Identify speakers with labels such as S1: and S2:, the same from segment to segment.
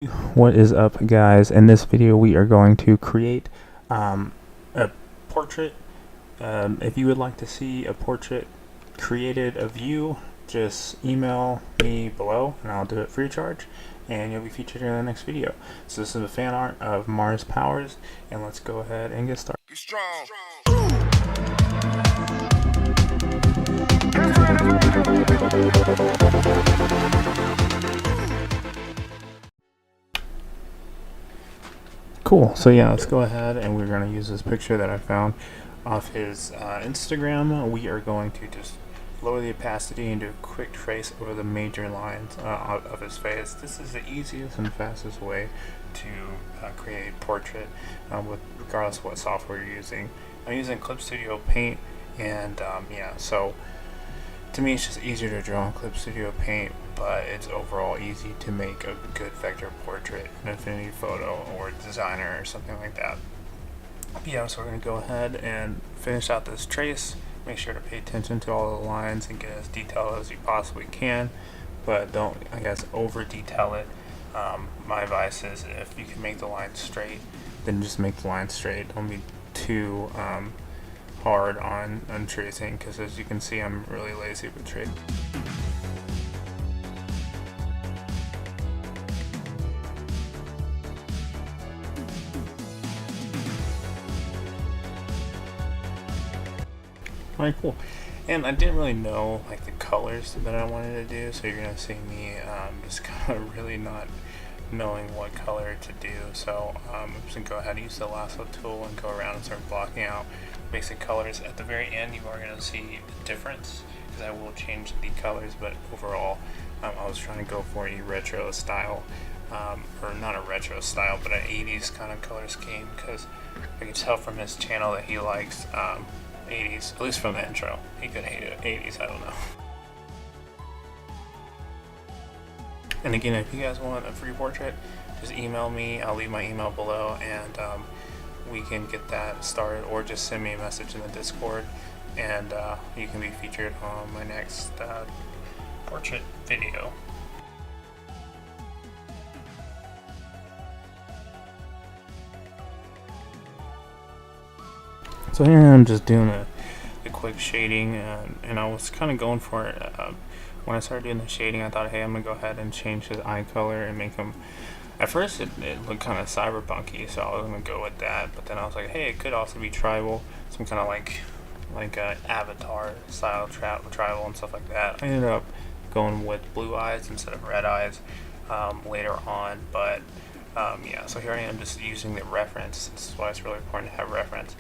S1: What is up, guys? In this video we are going to create a portrait. If you would like to see a portrait created of you, just email me below and I'll do it free of charge and you'll be featured in the next video. So this is a fan art of Mars Powers, and let's go ahead and get started.
S2: Be strong.
S1: Cool, so yeah, let's go ahead and we're going to use this picture that I found off his Instagram. We are going to just lower the opacity and do a quick trace over the major lines of his face. This is the easiest and fastest way to create a portrait regardless of what software you're using. I'm using Clip Studio Paint, and yeah, so to me it's just easier to draw in Clip Studio Paint, but it's overall easy to make a good vector portrait in Affinity Photo or Designer or something like that. Yeah, so we're going to go ahead and finish out this trace. Make sure to pay attention to all the lines and get as detailed as you possibly can, but don't, I guess, over detail it. My advice is if you can make the line straight, then just make the line straight. Don't be too hard on tracing, because as you can see I'm really lazy with tracing. Alright, cool. And I didn't really know like the colors that I wanted to do, so you're gonna see me just kind of really not knowing what color to do. So I'm just gonna go ahead and use the lasso tool and go around and start blocking out basic colors. At the very end, you are gonna see the difference, because I will change the colors, but overall I was trying to go for a retro style, or not a retro style, but an 80s kind of color scheme, because I can tell from his channel that he likes 80s, at least from the intro. He could hate it 80s, I don't know. And again, if you guys want a free portrait, just email me. I'll leave my email below, and we can get that started, or just send me a message in the Discord, and you can be featured on my next portrait video. So here I'm just doing a quick shading, and I was kind of going for it. When I started doing the shading, I thought, hey, I'm going to go ahead and change his eye color and make him... At first it looked kind of cyberpunky, so I was going to go with that, but then I was like, hey, it could also be tribal, some kind of like Avatar style tribal and stuff like that. I ended up going with blue eyes instead of red eyes later on, but yeah, so here I am just using the reference. This is why it's really important to have reference.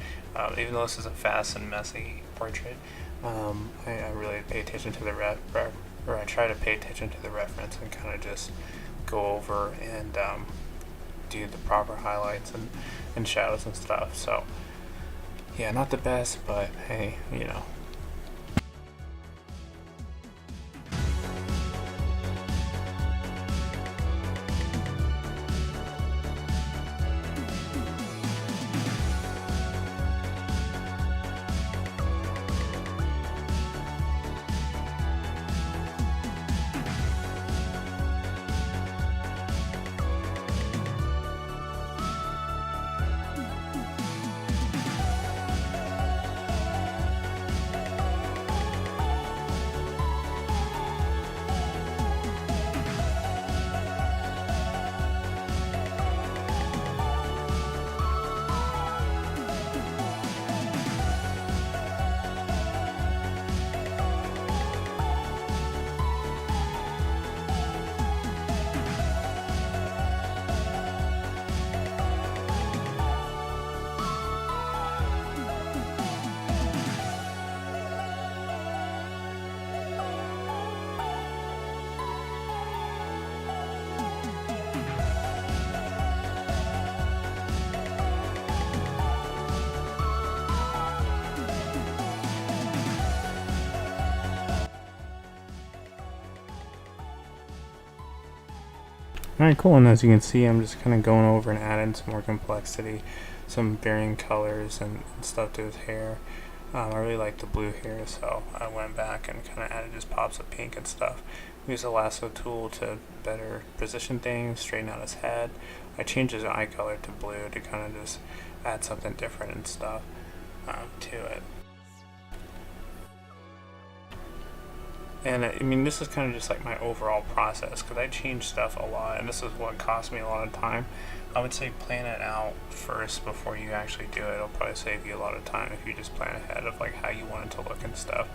S1: Even though this is a fast and messy portrait, I really pay attention to the I try to pay attention to the reference and kind of just go over and do the proper highlights and shadows and stuff. So yeah, not the best, but hey, you know. Alright, cool, and as you can see, I'm just kind of going over and adding some more complexity, some varying colors and stuff to his hair. I really like the blue hair, so I went back and kind of added just pops of pink and stuff. Use the lasso tool to better position things, straighten out his head. I changed his eye color to blue to kind of just add something different and stuff to it. And I mean, this is kind of just like my overall process, because I change stuff a lot, and this is what cost me a lot of time. I would say plan it out first before you actually do it. It'll probably save you a lot of time if you just plan ahead of like how you want it to look and stuff.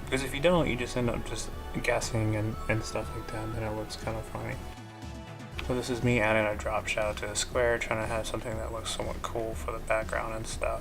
S1: Because if you don't, you just end up just guessing and stuff like that, and then it looks kind of funny. So this is me adding a drop shadow to the square, trying to have something that looks somewhat cool for the background and stuff.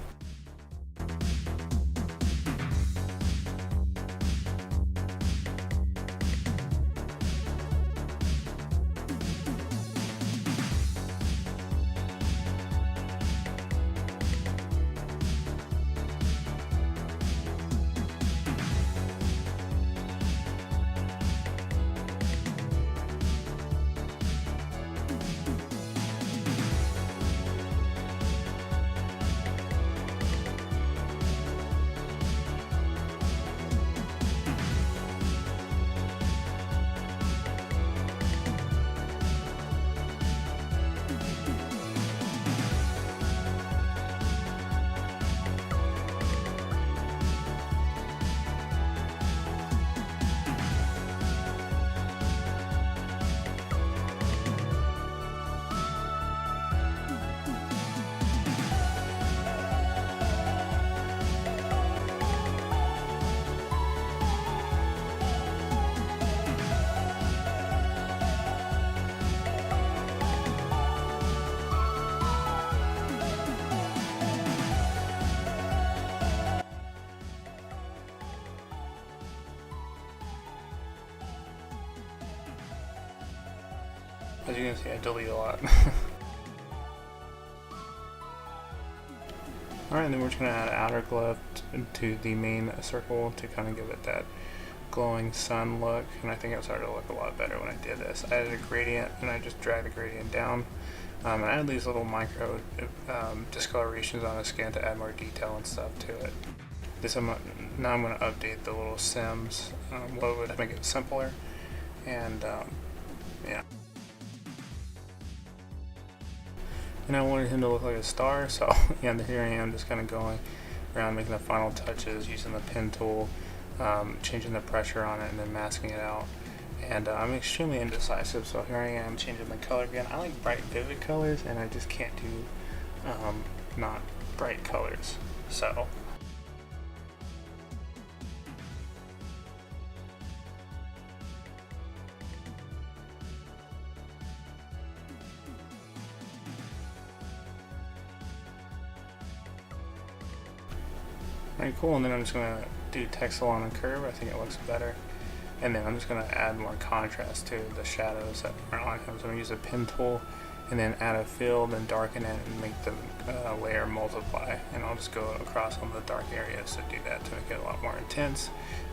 S1: As you can see, I delete a lot. Alright, then we're just going to add outer glow to the main circle to kind of give it that glowing sun look, and I think it started to look a lot better when I did this. I added a gradient, and I just dragged the gradient down, and I added these little micro discolorations on the skin to add more detail and stuff to it. Now I'm going to update the little Sims logo to make it simpler, and yeah. And I wanted him to look like a star, so yeah, here I am just kind of going around making the final touches, using the pen tool, changing the pressure on it, and then masking it out. And I'm extremely indecisive, so here I am changing the color again. I like bright, vivid colors, and I just can't do not bright colors. So alright, cool, and then I'm just going to do text along the curve. I think it looks better. And then I'm just going to add more contrast to the shadows that are on him. So I'm going to use a pen tool and then add a field and darken it and make the layer multiply. And I'll just go across on the dark areas to do that to make it a lot more intense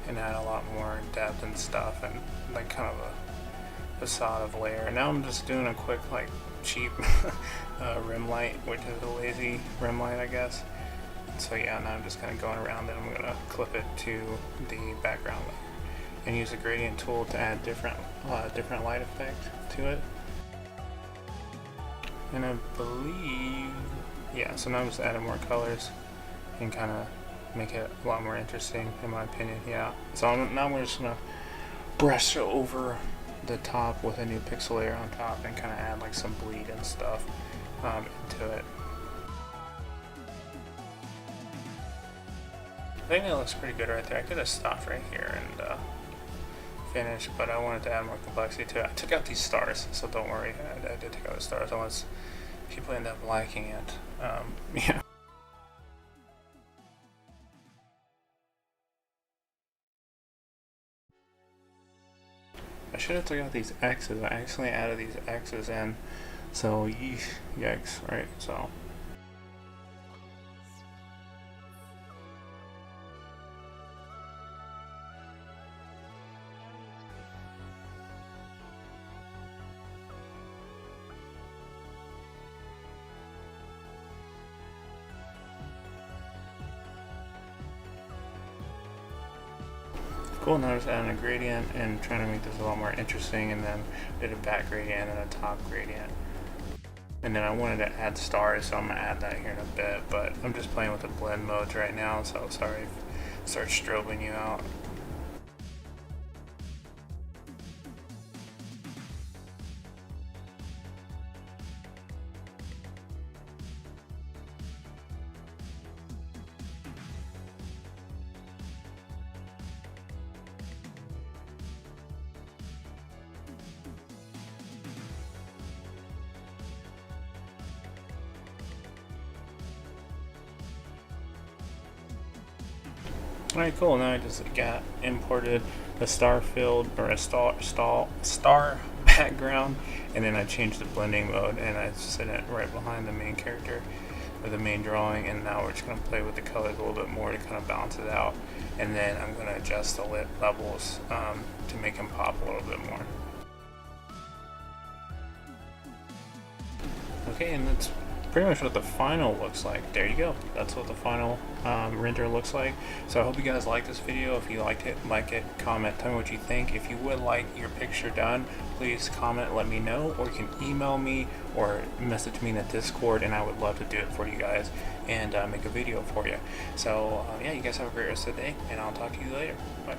S1: and add a lot more depth and stuff, and like kind of a facade of layer. And now I'm just doing a quick like cheap rim light, which is a lazy rim light, I guess. So yeah, now I'm just kind of going around it. I'm going to clip it to the background layer and use the gradient tool to add different light effect to it. And I believe, yeah, so now I'm just adding more colors and kind of make it a lot more interesting, in my opinion. Yeah, so now we're just going to brush over the top with a new pixel layer on top and kind of add like some bleed and stuff into it. I think that looks pretty good right there. I could have stopped right here and finished, but I wanted to add more complexity to it. I took out these stars, so don't worry. I did take out the stars, unless people end up liking it. Yeah. I should have took out these X's. I accidentally added these X's in, so yikes, right? So. Cool, Cool, now I'm just adding a gradient and trying to make this a lot more interesting, and then did a back gradient and a top gradient. And then I wanted to add stars, so I'm going to add that here in a bit, but I'm just playing with the blend modes right now, so sorry if it starts strobing you out. Alright, cool. Now I just got imported the star field, or a star background, and then I changed the blending mode and I set it right behind the main character, or the main drawing, and now we're just going to play with the colors a little bit more to kind of balance it out, and then I'm going to adjust the lit levels to make them pop a little bit more. Okay, and that's pretty much what the final looks like. There you go. That's what the final render looks like. So I hope you guys liked this video. If you liked it, like it, comment, tell me what you think. If you would like your picture done, please comment, let me know, or you can email me or message me in the Discord, and I would love to do it for you guys and make a video for you. So yeah, you guys have a great rest of the day, and I'll talk to you later. Bye.